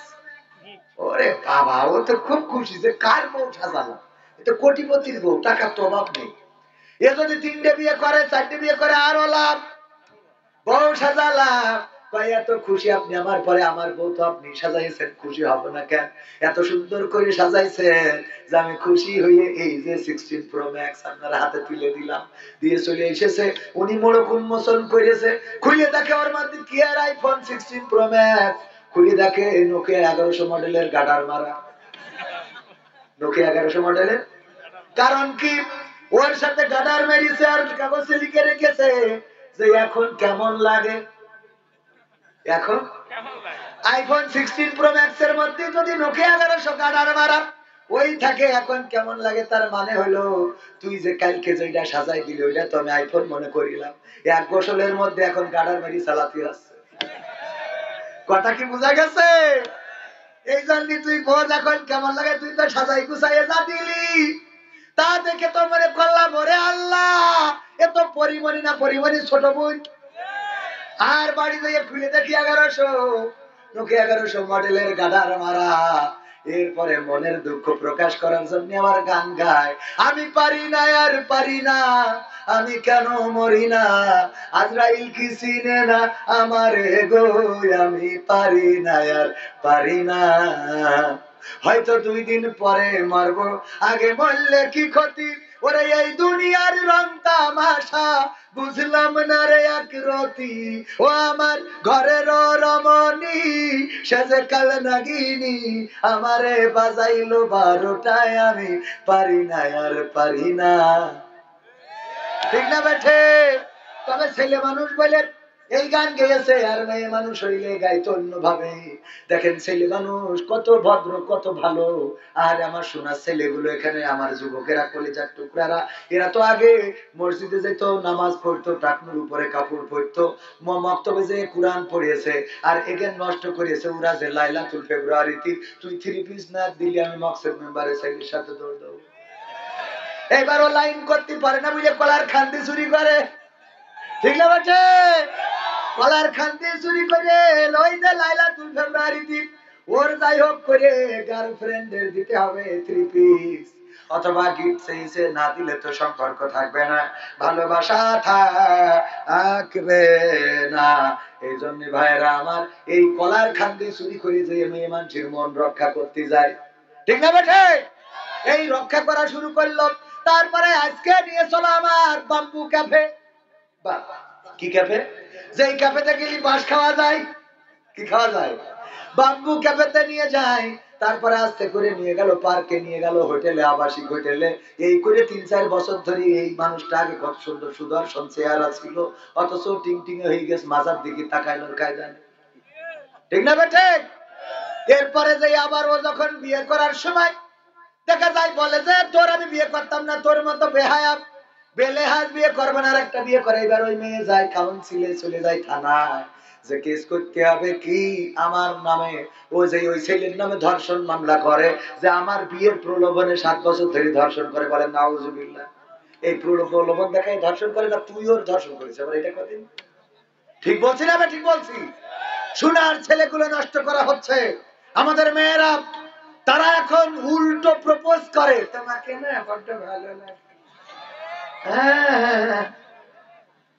ওরে বাবা, ও তো খুব খুশি যে কার বউ সাজালাম, এটা কোটিপতির বউ, টাকার তো অভাব নেই। এ যদি 3টে বিয়ে করে, 4টে বিয়ে করে, আরো লাভ। বউ সাজালাম, কয় এত খুশি আপনি আমার পরে, আমার বউ তো আপনি সাজাইছেন, খুশি হব না কেন? এত সুন্দর করে সাজাইছেন যে আমি খুশি হয়ে এই যে 16 প্রো ম্যাক্স আপনার হাতে তুলে দিলাম, দিয়ে চলে এসেছে। উনি মোড়ক উন্মোচন করেছে, খুলে দেখে ওর মধ্যে কি আর আইফোন 16 প্রো ম্যাক্স, খুলে দেখে নোকিয়া 1100 মডেলের গাডার মারা। নোকিয়া 1100 মডেলের কারণ কি? ওর সাথে গাডার মেরেছে আর কাগজে লিখে রেখেছে যে এখন কেমন লাগে। এখন আইফোন 16 প্রো ম্যাক্স এর মধ্যে যদি নোকিয়া 1100 গাডার মারা ওই থাকে, এখন কেমন লাগে তার মানে হলো তুই যে কালকে যেটা সাজাই দিলি ওইটা তো আমি আইফোন মনে করিলাম, এক গোসলের মধ্যে এখন গাডার মেরি চালাতে হচ্ছে। কথা কি বোঝা গেছে? এই জন্য তুই বোঝ এখন কেমন লাগে, তুই তো সাজাই গুছাইয়ে যা দিলি, তা দেখে তো মনে করলাম ওরে আল্লাহ, এ তো পরিমণি না পরিমণি ছোট বোন। আর বাড়ি থেকে খুলে দেখি 1100 নোকিয়া 1100 মডেলের গাডার মারা। এরপরে মনের দুঃখ প্রকাশ করার জন্য আমার গান গায়, আমি পারি না আর পারি না, আমি কেন মরি না, আজরাইল কি চিনে না আমার গো, আমি পারি না আর পারি না। হয়তো 2 দিন পরে মরবো, আগে মরলে কি ক্ষতি, ওরে এই দুনিয়ার রং তামাশা বুঝলাম না রে এক রতি, ও আমার ঘরের রমণী সেজে কাল নাগিনী আমারে বাজাইলো 12টায়, আমি পারি না আর পারি না। ঠিক না বেঠে? তবে ছেলে মানুষ বলে এই গান গেয়েছে, আর মেয়ে মানুষ হইলে গাইতো অন্যভাবে। দেখেন ছেলে মানুষ কত ভদ্র কত ভালো, আর আমার সোনার ছেলেগুলো এখানে আমার যুবকেরা কলেজার টুকরারা, এরা তো আগে মসজিদে যেত, নামাজ পড়তো, টাকনুর উপরে কাপড় পরতো, মক্তবে যে কোরআন পড়িয়েছে, আর এগেন নষ্ট করিয়েছে ওরা যে লাইলাতুল ফেব্রুয়ারিতে তুই 3 পিস না দিলে আমি মকসদ মেম্বারের ছেলের সাথে দৌড় দেবো। এবারও লাইন করতে পারে না বুঝে কলার খান্তি চুরি করে। ঠিক না বাচ্চা? কলার খান্তি চুরি করে লই যে লাইলাতুল ফেব্রুয়ারিতে ওর যাই হোক করে গার্লফ্রেন্ডের দিতে হবে 3 পিস, অথবা গিফট চেয়েছে, না দিলে তো সম্পর্ক থাকবে না, ভালোবাসা থাকবে না। এই জন্য ভাইরা আমার এই কলার খান্তি চুরি করে যে মেয়ে মানুষের মন রক্ষা করতে যায়। ঠিক না বেঠে? এই রক্ষা করা শুরু করলো। তারপরে আজকে নিয়ে চলো আমার বাম্বু ক্যাফে। কি ক্যাফে? যেই ক্যাফেতে গেলে বাঁশ খাওয়া যায়। কি খাওয়া যায়? বাম্বু ক্যাফেতে নিয়ে যায়। তারপরে আস্তে করে নিয়ে গেল পার্কে, নিয়ে গেল হোটেলে, আবাসিক হোটেলে। এই করে 3-4 বছর ধরে এই মানুষটা আগে কত সুন্দর সুদর্শন চেহারা ছিল, অথচ টিং টিং হয়ে গেছে, মাজার দিকে তাকাইনোর কায়দা নেই। ঠিক না বেঠে? এরপরে যে আবার ও যখন বিয়ে করার সময় দেখা যায় বলে যে তোর আমি বিয়ে করতাম না, তোর মতো বেহায়া বেলেহাজ বিয়ে করবে না, আর একটা বিয়ে করে। এবার ওই মেয়ে যায় কাউন্সিলে, চলে যায় থানায়, যে কেস করতে হবে কি আমার নামে, ও যে ওই ছেলের নামে ধর্ষণ মামলা করে, যে আমার বিয়ের প্রলোভনে 7 বছর ধরে ধর্ষণ করে। বলেন নাউজুবিল্লাহ। এই প্রলোভন দেখায় ধর্ষণ করে না, তুই ওর ধর্ষণ করেছিস। আবার এটা কদিন ঠিক বলছি না? ঠিক বলছি। সোনার ছেলেগুলো নষ্ট করা হচ্ছে। আমাদের মেয়েরা তারা এখন উল্টো প্রপোজ করে, তোমাকে না বড্ড ভালো লাগে।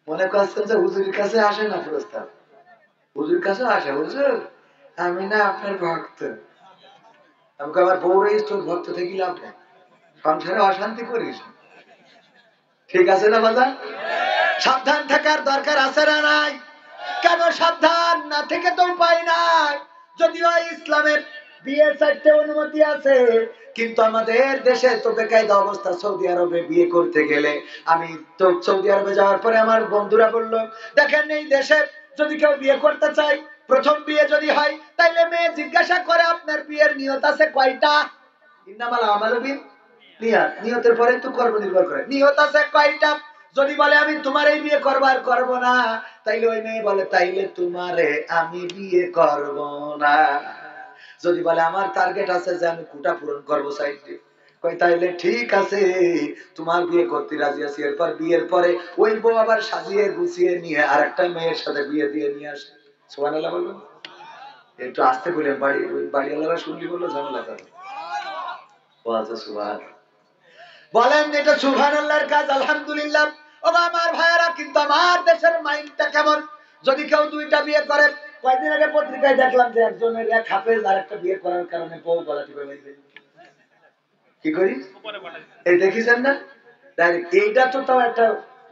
মনে করছেন যে হুজুরের কাছে আসে না প্রস্তাব? হুজুর কাছে আসে, হুজুর আমি না আপনার ভক্ত, আমাকে আমার বউরে তোর ভক্ত থেকে লাভ নেই, সংসারে অশান্তি করিস। ঠিক আছে না বাবা? সাবধান থাকার দরকার আছে না নাই? কেন সাবধান না থেকে তো উপায় নাই। যদিও ইসলামের বিয়ে 4টে অনুমতি আছে, কিন্তু আমাদের দেশে তো বেকায়দা অবস্থা। সৌদি আরবে বিয়ে করতে গেলে, আমি তো সৌদি আরবে যাওয়ার পরে আমার বন্ধুরা বললো, দেখেন এই দেশে যদি কেউ বিয়ে করতে চায়, প্রথম বিয়ে যদি হয়, তাইলে মেয়ে জিজ্ঞাসা করে আপনার বিয়ের নিয়ত আছে কয়টা। ইন্নামাল আমালু বিন্নিয়াত, নিয়তের পরে তো কর্ম নির্ভর করে। নিয়ত আছে কয়টা? যদি বলে আমি তোমার এই বিয়ে করবার করব না, তাইলে ওই মেয়ে বলে তাইলে তোমারে আমি বিয়ে করব না। যদি বলে আমার টার্গেট আছে যে আমি কোটা পূরণ করবো সাইডে, কই তাইলে ঠিক আছে তোমার বিয়ে করতে রাজি আছি। এরপর বিয়ের পরে ওই বউ আবার সাজিয়ে গুছিয়ে নিয়ে আর একটা মেয়ের সাথে বিয়ে দিয়ে নিয়ে আসে। সুবহানাল্লাহ বলবেন? একটু আসতে বললেন, বাড়ি ওই বাড়িওয়ালারা শুনলি বললো ঝামেলা করে। বলেন এটা সুবহানাল্লাহর কাজ, আলহামদুলিল্লাহ। ও আমার ভাইয়েরা, কিন্তু আমার দেশের মাইন্ডটা কেমন? যদি কেউ 2টা বিয়ে করে, কয়েকদিন আগে পত্রিকায় দেখলাম যে একজনের এক হাফেজ আর একটা বিয়ে করার কারণে বউ গলা টিপে মেরে কি করি এই দেখেছেন না? এইটা তো তাও একটা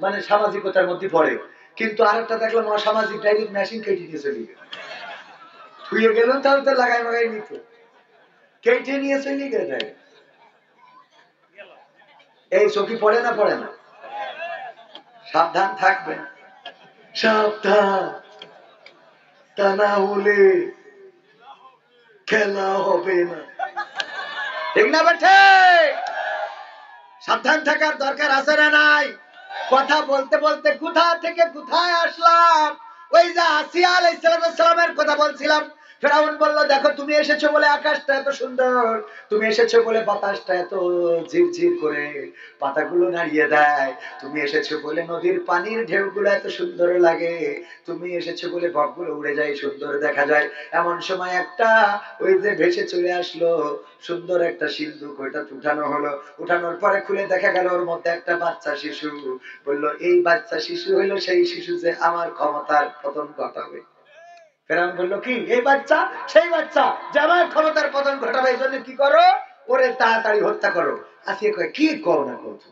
মানে সামাজিকতার মধ্যে পড়ে, কিন্তু আরেকটা দেখলাম অসামাজিক, ডাইরেক্ট মেশিন কেটে দিয়ে চলে গেল। ছুঁয়ে গেল তাও তো লাগাই মাগাই নিত, কেটে নিয়ে চলে গেলে। এই চোখি পড়ে না? পড়ে না? সাবধান থাকবেন, সাবধান, তা না হলে খেলা হবে না। ঠিক না বেঠে? সাবধান থাকার দরকার আছে না নাই? কথা বলতে বলতে কোথা থেকে কোথায় আসলাম। ওই যে আসিয়া আলাইহিস সালামের কথা বলছিলাম। ফেরাউন বলল, দেখো তুমি এসেছো বলে আকাশটা এত সুন্দর, তুমি এসেছো বলে বাতাসটা এত ঝিরঝির করে পাতাগুলো নাড়িয়ে দেয়, তুমি এসেছো বলে নদীর পানির ঢেউগুলো এত সুন্দর লাগে, তুমি এসেছো বলে বকগুলো উড়ে যায়, সুন্দর দেখা যায়। এমন সময় একটা ওই যে ভেসে চলে আসলো সুন্দর একটা সিন্ধুক, ওইটা উঠানো হলো। উঠানোর পরে খুলে দেখা গেল ওর মধ্যে একটা বাচ্চা শিশু। বললো এই বাচ্চা শিশু হইলো সেই শিশু যে আমার ক্ষমতার পতন ঘটাবে। ফেরাউন বললো কি এই বাচ্চা সেই বাচ্চা যে আমার ক্ষমতার পতন ঘটাবে, এই জন্য কি করো, ওরে তাড়াতাড়ি হত্যা করো। আসিয়া কয় কি করো না করছো,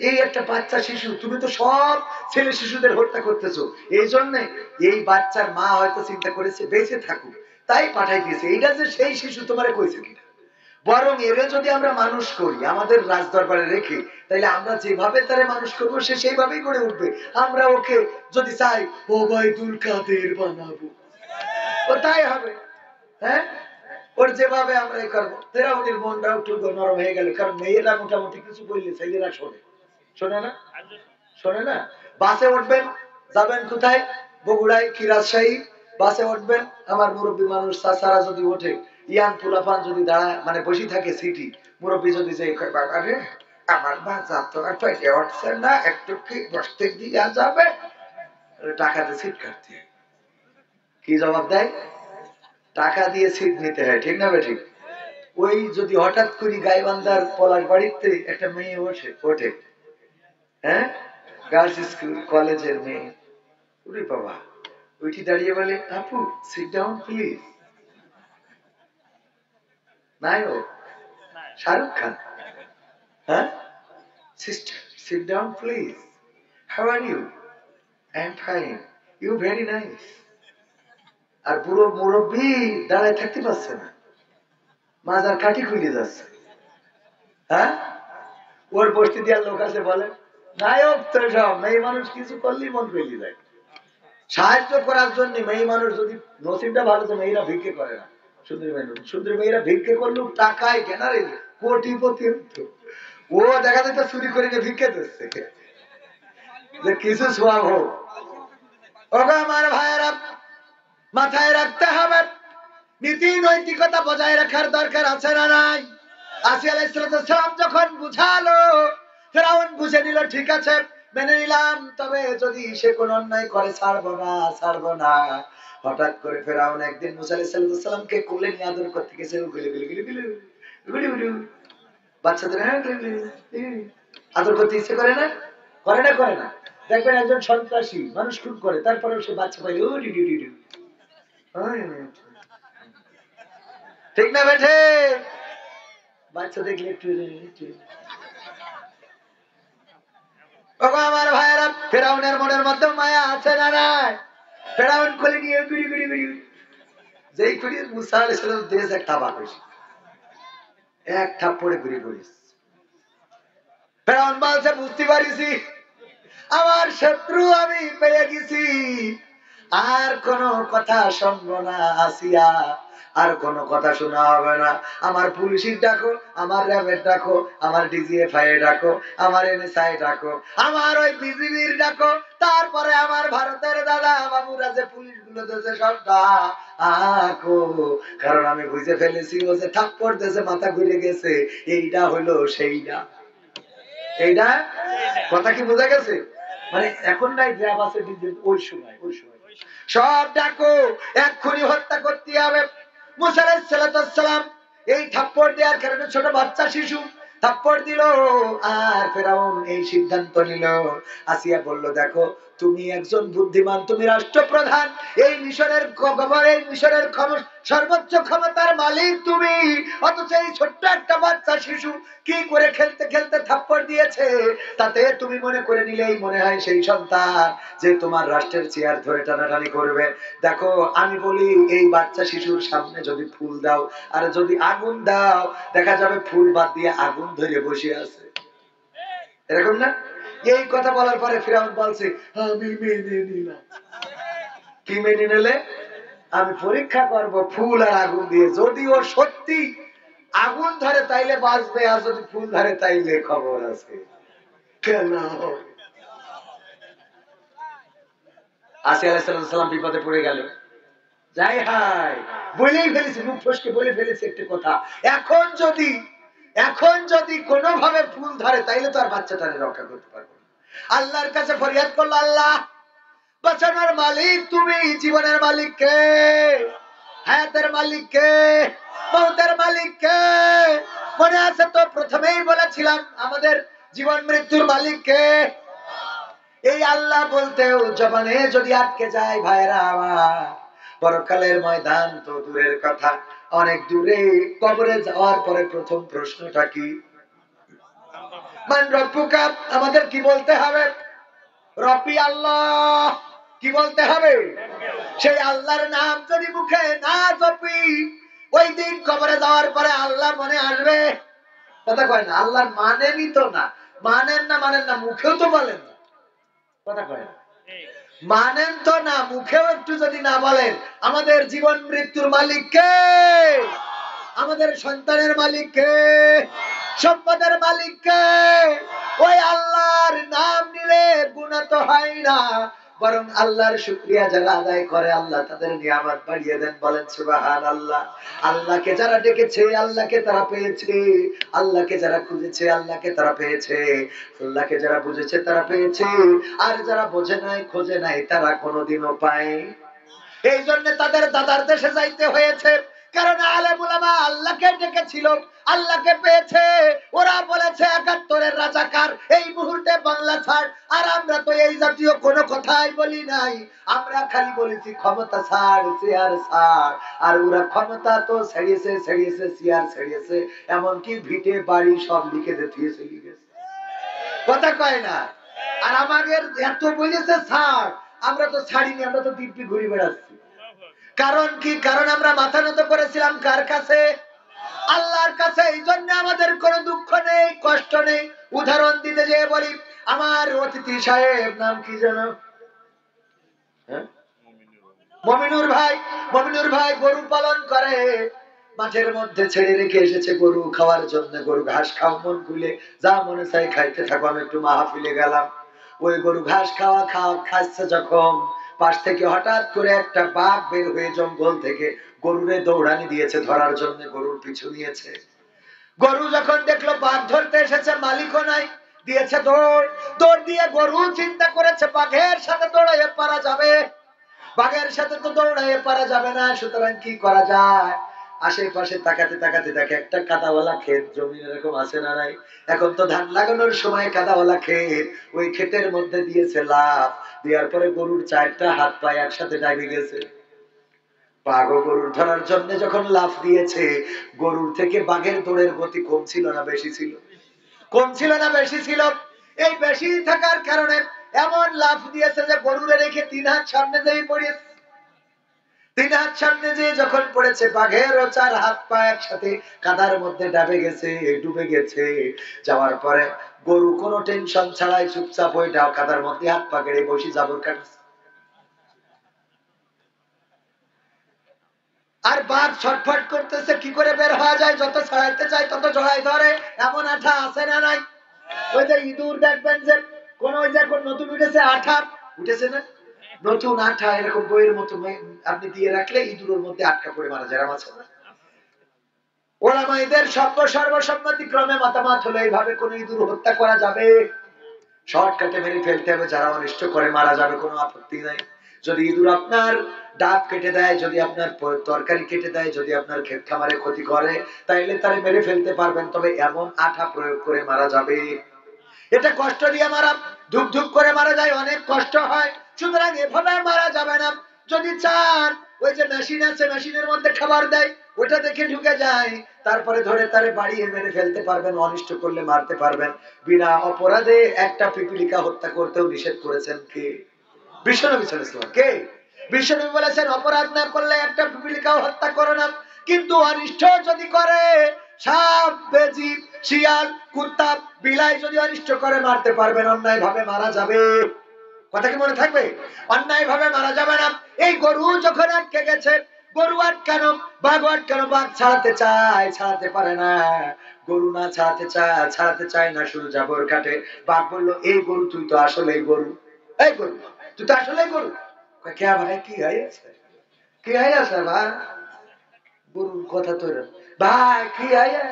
এই একটা বাচ্চা শিশু, তুমি তো সব ছেলে শিশুদের হত্যা করতেছো। এই জন্য এই বাচ্চার মা হয়তো চিন্তা করেছে বেঁচে থাকুক, তাই পাঠাই দিয়েছে। এইটা যে সেই শিশু তোমারে কইছে কিনা? বরং এরে যদি আমরা মানুষ করি আমাদের রাজ দরবারে রেখে, তাহলে আমরা যেভাবে তারে মানুষ করবো সে সেইভাবেই গড়ে উঠবে। আমরা ওকে যদি চাই ওবায়দুল কাদের বানাবো, ও তাই হবে। হ্যাঁ, ওর যেভাবে আমরা করবো। ফেরাউনের মনটা একটু নরম হয়ে গেল, কারণ মেয়েরা মোটামুটি কিছু বললে ছেলেরা শোনে। শোনে না? শোনে না? বাসে উঠবেন, যাবেন কোথায়? বগুড়ায় কি রাজশাহী? বাসে উঠবেন, আমার মুরব্বী মানুষ চাচারা যদি ওঠে, ইয়ান পোলাপান যদি দাঁড়ায় মানে বসে থাকে সিটি, মুরব্বী যদি যে বাবা রে আমার বাচ্চা তো আর পেটে উঠছে না, একটু কি বসতে দিয়া যাবে? টাকাতে সিট কাটতে কি জবাব দেয়? টাকা দিয়ে সিট নিতে হয়, ঠিক না বেঠিক? ওই যদি হঠাৎ করে গাইবান্ধার পলাশ বাড়িতে একটা মেয়ে ওঠে, হ্যাঁ, গার্লস স্কুল কলেজের মেয়ে, ওরে বাবা, ওইটি দাঁড়িয়ে বলে আপু সিট ডাউন প্লিজ। নায়ক শাহরুখ খান, হ্যাঁ, sister sit down please, how are you? I am fine, you very nice. আর পুরো মুরব্বী দাঁড়ায় থাকতে পারছে না, মাজার কাঠি খুলে যাচ্ছে। হ্যাঁ, ওর বসতি দেওয়ার লোক আছে বলে নায়ক তো সব, মেয়ে মানুষ কিছু করলেই মন পেয়ে যায় সাহায্য করার জন্য। মেয়ে মানুষ যদি নসিবটা ভালো, তো মেয়েরা ভিক্ষে করে না। সুন্দরী মেয়েরা ভিক্ষে করলেও টাকায় কেনারে কোটিপতি হতো। ও দেখা যাচ্ছে চুরি করে নিয়ে ভিক্ষে দিচ্ছে যে কিছু সোয়াব হোক। ওগো আমার ভাইয়েরা, মাথায় রাখতে হবে নীতি নৈতিকতা বজায় রাখার দরকার আছে না নাই? আসিয়া আলাইহিস সালাম যখন বুঝালো, ফেরাউন বুঝে নিল, ঠিক আছে মেনে নিলাম, তবে যদি সে কোন অন্যায় করে ছাড়বো না, ছাড়বো না। হঠাৎ করে ফেরাউন একদিন মুসা আলাইহিস সালামকে কোলে নিয়ে আদর করতে গেছে, বাচ্চাদের আদর করতে ইচ্ছে করে না? করে না? করে না? দেখবেন একজন সন্ত্রাসী মানুষ খুন করে, তারপরেও সে বাচ্চা পাইলে ও ডি ডি ডি ডি, ঠিক না বেঠে? বাচ্চা দেখলে একটু আমার ভাইয়েরা, ফেরাউনের মনের মধ্যে মায়া আছে না নাই? ফেরাউন খুলে নিয়ে গুড়ি গুড়ি গুড়ি, যেই গুড়ি মুসা আলাইহিস সালাম দিয়েছে এক থাবা কইছে, এক থাপ্পড়ে গুড়ি করিস। ফেরাউন বলছে বুঝতে পারিছি আমার শত্রু আমি পেয়ে গেছি, আর কোন কথা শুনবো না আসিয়া, আর কোন কথা শোনা হবে না। আমার পুলিশের ডাকো, আমার র্যাবের ডাকো, আমার ডিজিএফআই ডাকো, আমার এনএসআই ডাকো, আমার ওই বিজিবির ডাকো, তারপরে আমার ভারতের দাদা বাবুরা যে পুলিশ গুলো দিয়েছে সব ডাকো। কারণ আমি বুঝে ফেলেছি ও যে থাপ্পড় দিয়েছে মাথা ঘুরে গেছে, এইটা হলো সেইটা। এইটা কথা কি বোঝা গেছে? মানে এখন নাই র্যাব আছে, ওই সময় সব ডাকো, এক্ষুনি হত্যা করতে হবে। মুসা আলাইহিস সালাম এই থাপ্পড় দেওয়ার কারণে ছোট বাচ্চা শিশু থাপ্পড় দিল, আর ফেরাউন এই সিদ্ধান্ত নিল। আসিয়া বলল দেখো তুমি একজন বুদ্ধিমান, তুমি রাষ্ট্রপ্রধান, এই মিশরের গভর্নর, এই মিশরের সর্বোচ্চ ক্ষমতার মালিক তুমি, অথচ এই ছোট্ট একটা বাচ্চা শিশু কি করে খেলতে খেলতে থাপ্পড় দিয়েছে, তাতে তুমি মনে করে নিলেই মনে হয় সেই সন্তান যে তোমার রাষ্ট্রের চেয়ার ধরে টানাটানি করবে। দেখো আমি বলি এই বাচ্চা শিশুর সামনে যদি ফুল দাও আর যদি আগুন দাও, দেখা যাবে ফুল বাদ দিয়ে আগুন ধরে বসে আছে, এরকম না? এই কথা বলার পরে ফিরাউন বলছে আমি মেনে নিলাম। কি মেনে নিলে? আমি পরীক্ষা করব ফুল আর আগুন দিয়ে, যদি ও সত্যি আগুন ধরে তাইলে বাঁচবে, আর যদি ফুল ধরে তাইলে খবর আছে। কেন? আসিয়া আলাইহিস সালাম বিপদে পড়ে গেল। যাই হাই, বলেই ফেলেছি, মুখ ফসকে বলে ফেলেছি একটা কথা, এখন যদি কোনোভাবে ফুল ধরে তাইলে তো আর বাচ্চাটারে রক্ষা করতে পারবো না। আল্লাহর কাছে ফরিয়াদ করলো, আল্লাহ বাঁচানোর মালিক তুমি, জীবনের মালিক কে? হায়াতের মালিক কে? মওতের মালিক কে? মনে আছে তো প্রথমেই বলেছিলাম আমাদের জীবন মৃত্যুর মালিক কে? এই আল্লাহ বলতেও জবানে যদি আটকে যায় ভাইরা আমার, পরকালের ময়দান তো দূরের কথা, অনেক দূরে কবরে যাওয়ার পরে প্রথম প্রশ্নটা কি? মান রব্বুকা, আমাদের কি বলতে হবে? রব্বি আল্লাহ। কি বলতে হবে? সেই আল্লাহর নাম যদি মুখে না জপি, ওই দিন কবরে যাওয়ার পরে আল্লাহ মনে আসবে? কথা কয় না। আল্লাহর মানেনই তো না। মানেন না, মুখেও তো বলেন না। কথা কয় না, মানেন তো না, মুখেও একটু যদি না বলেন। আমাদের জীবন মৃত্যুর মালিক কে? আমাদের সন্তানের মালিক কে? সম্পদের মালিক কে? ওই আল্লাহর নাম নিলে গুনাহ তো হয় না, বরং আল্লাহর শুকরিয়া যারা আদায় করে আল্লাহ তাদের নিয়ামত বাড়িয়ে দেন। বলেন সুবহানাল্লাহ। আল্লাহকে যারা ডেকেছে আল্লাহকে তারা পেয়েছে, আল্লাহকে যারা খুঁজেছে আল্লাহকে তারা পেয়েছে, আল্লাহকে যারা বুঝেছে তারা পেয়েছে, আর যারা বোঝে নাই খোঁজে নাই তারা কোনোদিনও পায়। এই জন্য তাদের দাদার দেশে যাইতে হয়েছে, কারণ আলেম উলামা আল্লাহকে ডেকেছিল, আল্লাহকে পেয়েছে। ওরা বলেছে ৭১-এর রাজাকার, এই মুহূর্তে বাংলা ছাড়। আর আমরা তো এই জাতীয় কোনো কথাই বলি নাই, আমরা খালি বলেছি ক্ষমতা ছাড়, চেয়ার ছাড়। আর ওরা ক্ষমতা তো ছেড়িয়েছে, চেয়ার ছেড়িয়েছে, এমনকি ভিটে বাড়ি সব লিখে দিয়ে চলে গেছে। কথা কয় না। আর আমাদের এত বলেছে ছাড়, আমরা তো ছাড়িনি, আমরা তো দিব্যি ঘুরে বেড়াচ্ছি। কারণ কি? কারণ আমরা মাথা নত করেছিলাম কার কাছে? আল্লাহর কাছে। এই জন্য আমাদের কোনো দুঃখ নেই, কষ্ট নেই। উদাহরণ দিতে যেয়ে বলি, আমার অতিথি সাহেব নাম কি যেন? মমিনুর ভাই। মমিনুর ভাই গরু পালন করে, মাঠের মধ্যে ছেড়ে রেখে এসেছে গরু খাওয়ার জন্য। গরু ঘাস খাও মন খুলে, যা মনে চাই খাইতে থাকো। আমি একটু মাহফিলে গেলাম, ওই গরু ঘাস খাচ্ছে যখন, পাশ থেকে হঠাৎ করে একটা বাঘ বের হয়ে জঙ্গল থেকে গরুরে দৌড়ানি দিয়েছে ধরার জন্য, গরুর পিছু নিয়েছে। গরু যখন দেখলো বাঘ ধরতে এসেছে, মালিকও নাই, দিয়েছে দৌড়। দৌড় দিয়ে গরু চিন্তা করেছে বাঘের সাথে দৌড়াইয়ে পারা যাবে, বাঘের সাথে তো দৌড়াইয়ে পারা যাবে না, সুতরাং কি করা যায়? আশেপাশে তাকাতে তাকাতে দেখে একটা কাদাওয়ালা ক্ষেত, জমি এরকম আছে না নাই? এখন তো ধান লাগানোর সময় কাদাওয়ালা ক্ষেত, ওই ক্ষেতের মধ্যে দিয়েছে লাফ, দেওয়ার পরে গরুর 4টা হাত পা একসাথে ডাইবে গেছে। বাঘও গরুর ধরার জন্য যখন লাফ দিয়েছে, গরুর থেকে বাঘের দৌড়ের গতি কম ছিল না বেশি ছিল? কম ছিল না বেশি ছিল? এই বেশি থাকার কারণে এমন লাফ দিয়েছে যে গরুরে রেখে 3 হাত সামনে যেয়ে পড়েছে। 3 হাত সামনে যেয়ে যখন পড়েছে, বাঘেরও 4 হাত পা একসাথে কাদার মধ্যে ডুবে গেছে। যাওয়ার পরে গরু কোনো টেনশন ছাড়াই চুপচাপ হয়ে কাদার মধ্যে হাত পা গেড়ে বসে জাবর কাটছে। আর বাঘ ছটফট করতেছে কি করে বের হওয়া যায়, যত ছাড়াইতে চাই তত জড়াই ধরে। এমন আঠা আছে না নাই? ওই যে ইঁদুর দেখবেন যে কোন, ওই যে এখন নতুন উঠেছে আঠা, উঠেছে না নতুন আঠা, এরকম বইয়ের মতো আপনি দিয়ে রাখলে ইঁদুরের মধ্যে আটকা পড়ে মারা যায়, আছে না? ওলামাইদের সর্বসম্মতিক্রমে মতামত হলো এইভাবে কোন ইঁদুর হত্যা করা যাবে, শর্টকাটে মেরে ফেলতে হবে, যারা অনিষ্ট করে মারা যাবে, কোনো আপত্তি নাই। যদি ইঁদুর আপনার ডাব কেটে দেয়, যদি আপনার তরকারি কেটে দেয়, যদি আপনার ক্ষেত খামারে ক্ষতি করে, তাইলে তারে মেরে ফেলতে পারবেন, তবে এমন আঠা প্রয়োগ করে মারা যাবে। এটা কষ্ট দিয়ে মারা, ধুপ ধুপ করে মারা যায়, অনেক কষ্ট হয়, সুতরাং এভাবে মারা যাবে না। যদি চান, ওই যে মেশিন আছে, মেশিনের মধ্যে খাবার দেয়, ওটা দেখে ঢুকে যায়, তারপরে ধরে তারে বাড়িয়ে মেরে ফেলতে পারবেন, অনিষ্ট করলে মারতে পারবেন। বিনা অপরাধে একটা পিপীলিকা হত্যা করতেও নিষেধ করেছেন কে? বিশ্বনবী সাল্লাল্লাহু আলাইহি ওয়াসাল্লাম। কে? বিশ্বনবী বলেছেন অপরাধ না করলে একটা পিপীলিকাও হত্যা করো না, কিন্তু অনিষ্ট যদি করে, সাপ, বেজি, শিয়াল, কুত্তা, বিলাই যদি অনিষ্ট করে, মারতে পারবেন, অন্যায় ভাবে মারা যাবে। কথা কি মনে থাকবে? অন্যায় ভাবে মারা যাবে না। এই গরু যখন আটকে গেছে, গরু আটকানো, বাঘ আটকানো, বাঘ ছাড়াতে চায়, ছাড়াতে পারে না। গরু না ছাড়াতে চায় না, শুধু জাবর কাটে। বাঘ বললো, এই গরু তুই তো আসলেই গরু, এই গরু তুই তো আসলেই গরু। কে ভাই, কি হয়েছে? কি হয়েছে ভাই? গরুর কথা তো ভাই, কি হয়ে,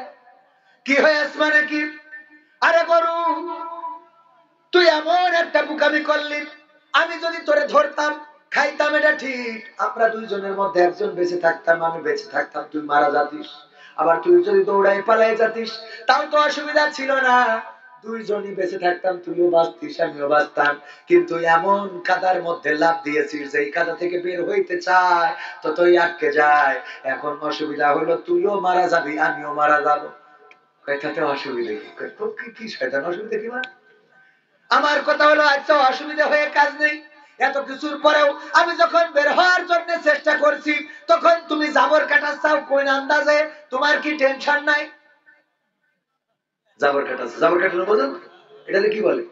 কি হয়েছে মানে কি? আরে গরু, তুই এমন একটা বুকামি করলি, আমি যদি তোরে ধরতাম খাইতাম এটা ঠিক, আমরা দুইজনের মধ্যে একজন বেঁচে থাকতাম, আমি বেঁচে থাকতাম, তুই মারা যাতিস। আবার তুই যদি দৌড়াই পালাই যাতিস, তাও তো অসুবিধা ছিল না, দুইজনই বেঁচে থাকতাম, তুইও বাঁচতিস আমিও বাঁচতাম। কিন্তু এমন কাদার মধ্যে লাফ দিয়েছিস যে এই কাদা থেকে বের হইতে চায় ততই আটকে যায়। এখন অসুবিধা হলো, তুইও মারা যাবি আমিও মারা যাব। তাতে অসুবিধা কি? কি শয়তান অসুবিধা কি? মানে আমার কথা হলো আচ্ছা অসুবিধা হয়ে কাজ নেই। এত কিছুর পরেও আমি যখন বের হওয়ার জন্য চেষ্টা করছি তখন তুমি জাবর কাটাচ্ছাও কোন আন্দাজে? তোমার কি টেনশন নাই? জাবর কাটাচ্ছে, জাবর কাটানো বোঝেন? এটাকে কি বলে?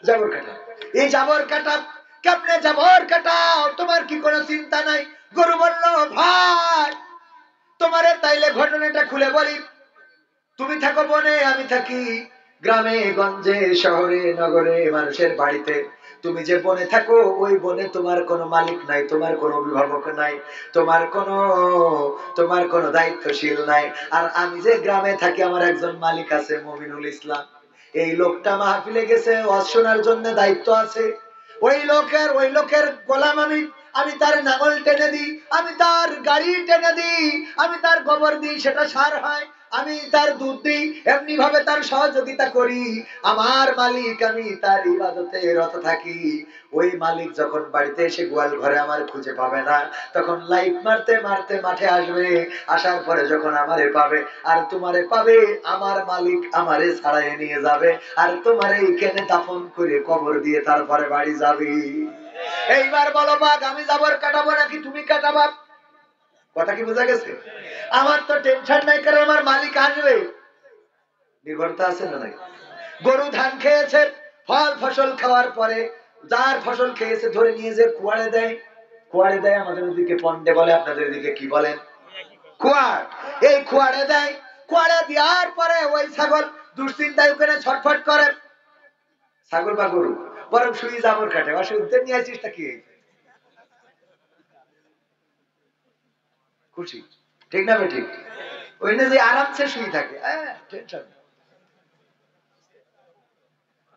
জাবর কাটা। এই জাবর কাটা কেমনে জাবর কাটাও? তোমার কি কোনো চিন্তা নাই? গরু বলল ভাই তোমারে তাইলে ঘটনাটা খুলে বলি। তুমি থাকো বনে, আমি থাকি গ্রামে গঞ্জে, শহরে নগরে, মানুষের বাড়িতে। তুমি যে বনে থাকো ওই বনে তোমার কোনো মালিক নাই, তোমার কোনো অভিভাবক নাই, তোমার কোনো দায়িত্বশীল নাই। আর আমি যে গ্রামে থাকি আমার একজন মালিক আছে, মমিনুল ইসলাম। এই লোকটা মাহফিলে গেছে, ওয়াজ শোনার জন্য দায়িত্ব আছে। ওই লোকের গোলাম আমি। আমি তার নাঙল টেনে দিই, আমি তার গাড়ি টেনে দিই, আমি তার গোবর দিই, সেটা সার হয়, আমি তার দুধ দিই, এমনি ভাবে তার সহযোগিতা করি। আমার মালিক, আমি তার ইবাদতে রত থাকি। ওই মালিক যখন বাড়িতে এসে গোয়াল ঘরে আমার খুঁজে পাবে না, তখন লাইট মারতে মারতে মাঠে আসবে। আসার পরে যখন আমারে পাবে আর তোমারে পাবে, আমার মালিক আমারে ছাড়াই নিয়ে যাবে আর তোমারে এইখানে দাফন করে কবর দিয়ে তারপরে বাড়ি যাবে। এইবার বলো বাঘ, আমি জাবর কাটাবো নাকি তুমি কাটাবা? কথা কি বোঝা গেছে? আমার তো টেনশন নাই, কারণ আমার মালিক আসবে। নির্ভরতা আছে না নাই? গরু ধান খেয়েছে, ফল ফসল খাওয়ার পরে যার ফসল খেয়েছে ধরে নিয়ে যে কুয়ারে দেয়। কুয়ারে দেয়, আমাদের ওদিকে পন্ডে বলে, আপনাদের দিকে কি বলেন? কুয়ার। এই কুয়ারে দেয়। কুয়ারে দেওয়ার পরে ওই ছাগল দুশ্চিন্তায় ওখানে ছটফট করে। ছাগল বা গরু বরং শুয়ে জাবর কাটে। অসুবিধা নিয়ে আসিস তা কি? খুশি? ঠিক না বে ঠিক? ওই না যে আরামসে শুয়ে থাকে, টেনশন।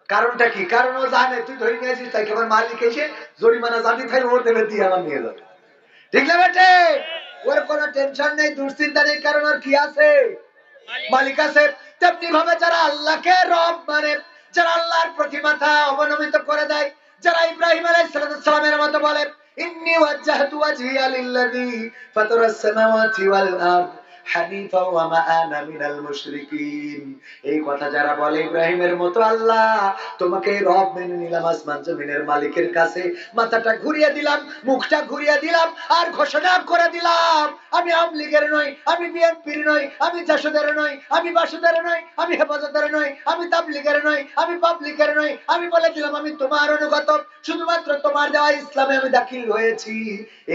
কারণটা কি? কারণ ও জানে তুই ধরে নিয়ে আসিস, তাই আমার মালিক এসে জরিমানা জানি তাই ওর দেবে দিয়ে আমার নিয়ে যাবে। ঠিক না বেটে? ওর কোনো টেনশন নেই, দুশ্চিন্তা নেই, কারণ ওর কি আছে? মালিক আছে। তেমনি ভাবে যারা আল্লাহকে রব মানে, যারা আল্লাহর প্রতি মাথা অবনমিত করে দেয়, যারা ইব্রাহিম আলাইহিস সালামের মতো বলে ইন্নী ওয়াজ্জাহতু ওয়াজহিয়া লিল্লাযী ফাতারাস সামাওয়াতি ওয়াল আরদ হানিফা ওয়া মা আনা মিনাল মুশরিকিন। এই কথা যারা বলে ইব্রাহিমের মতো, আল্লাহ তোমাকে রব মেনে নিলাম, আসমান জমিনের মালিকের কাছে মাথাটা ঘুরিয়ে দিলাম, মুখটা ঘুরিয়ে দিলাম, আর ঘোষণা করে দিলাম আমি আওয়ামী লীগের নই, আমি বিএনপির নই, আমি জাসদের নই, আমি বাসুদের নই, আমি হেফাজতের নই, আমি তাবলীগের নই, আমি পাবলিকের নই। আমি বলে দিলাম আমি তোমার অনুগত, শুধুমাত্র তোমার দেওয়া ইসলামে আমি দাখিল হয়েছি।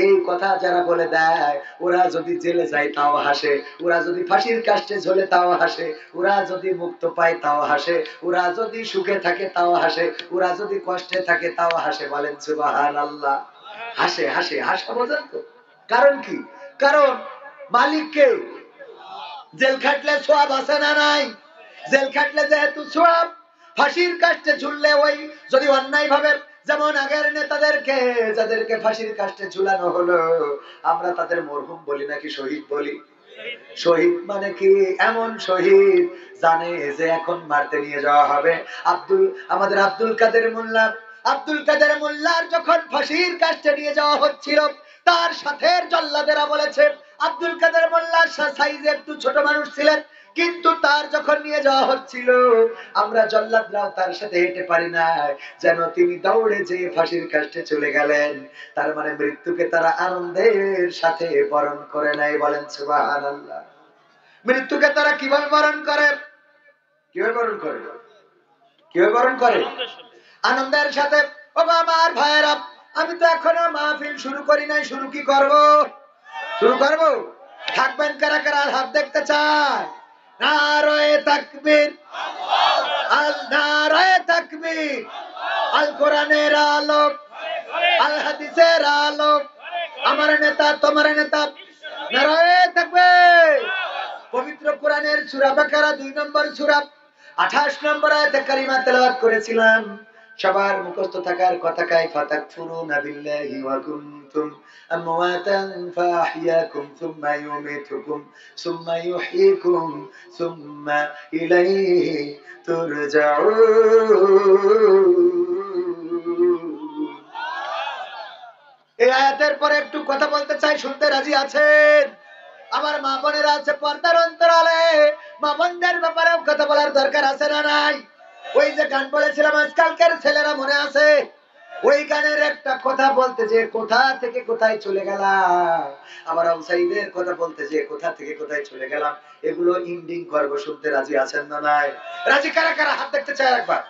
এই কথা যারা বলে দেয়, ওরা যদি জেলে যায় তাও হাসে, ওরা যদি ফাঁসির কাস্টে ঝোলে তাও হাসে, ওরা যদি মুক্ত পায় তাও হাসে, ওরা যদি সুখে থাকে তাও হাসে, ওরা যদি কষ্টে থাকে তাও হাসে। বলেন সুবহানাল্লাহ। হাসে হাসে হাসা বোঝেন তো? কারণ কি? কারণ মালিককে জেল খাটলে সোয়াব আছে না নাই? জেল খাটলে যেহেতু সোয়াব, ফাঁসির কাস্টে ঝুললে ওই যদি অন্যায় ভাবে, যেমন আগের নেতাদেরকে যাদেরকে ফাঁসির কাস্টে ঝুলানো হলো, আমরা তাদের মরহুম বলি নাকি শহীদ বলি? শহীদ মানে কি? এমন শহীদ জানে যে এখন মারতে নিয়ে যাওয়া হবে। আমাদের আব্দুল কাদের মোল্লার যখন ফাঁসির কাস্টে নিয়ে যাওয়া হচ্ছিল, তার সাথে জল্লাদেরা বলেছে আব্দুল কাদের মোল্লার সাইজে একটু ছোট মানুষ ছিলেন, কিন্তু তার যখন নিয়ে যাওয়া হচ্ছিল আমরা জল্লাদরাও তার সাথে হেঁটে পারি না, যেন তিনি দৌড়ে যে ফাঁসির কাস্টে চলে গেলেন। তার মানে মৃত্যুকে তারা আনন্দের সাথে বরণ করে নাই। বলেন সুবহানাল্লাহ। মৃত্যুকে তারা কিভাবে বরণ করে? কিভাবে বরণ করে? কিভাবে বরণ করে? আনন্দের সাথে। ও আমার ভাইয়েরা, আমি তো এখনো মাহফিল শুরু করি নাই, শুরু কি করব? শুরু করব? থাকবেন কারা কারা? হাত দেখতে চায়? নারায়ে তাকবীর, আল নারায়ে তাকবীর, আল কোরআনের আলো, আল হাদিসের আলো, আমার নেতা তোমার নেতা, নারায়ে তাকবীর। পবিত্র কোরআনের সূরা বাকারা 2 নম্বর সূরা 28 নম্বর আয়াতে কারিমা তেলাওয়াত করেছিলাম। সবার মুখস্থ থাকার কথা, কাইফা তাকফুরুনা বিল্লাহি ওয়া কুনতুম আমওয়াতান ফাহইয়াকুম সুম্মা ইউমীতুকুম সুম্মা ইউহয়িকুম সুম্মা ইলাইহি তুরজাউন। এই আয়াতের পরে একটু কথা বলতে চাই, শুনতে রাজি আছেন? আমার মা বোনেরা আছে পর্দার অন্তরালে, মা বোনদের ব্যাপারে কথা বলার দরকার আছে না নাই? ওই যে গান বলেছিলাম আজকালকার ছেলেরা মনে আছে? ওই গানের একটা কথা বলতে যে কোথা থেকে কোথায় চলে গেলাম, আমার আউসাইদের কথা বলতে যে কোথা থেকে কোথায় চলে গেলাম, এগুলো ইন্ডিং করবো, শুনতে রাজি আছেন না নাই? রাজি কারা কারা হাত দেখতে চায় একবার?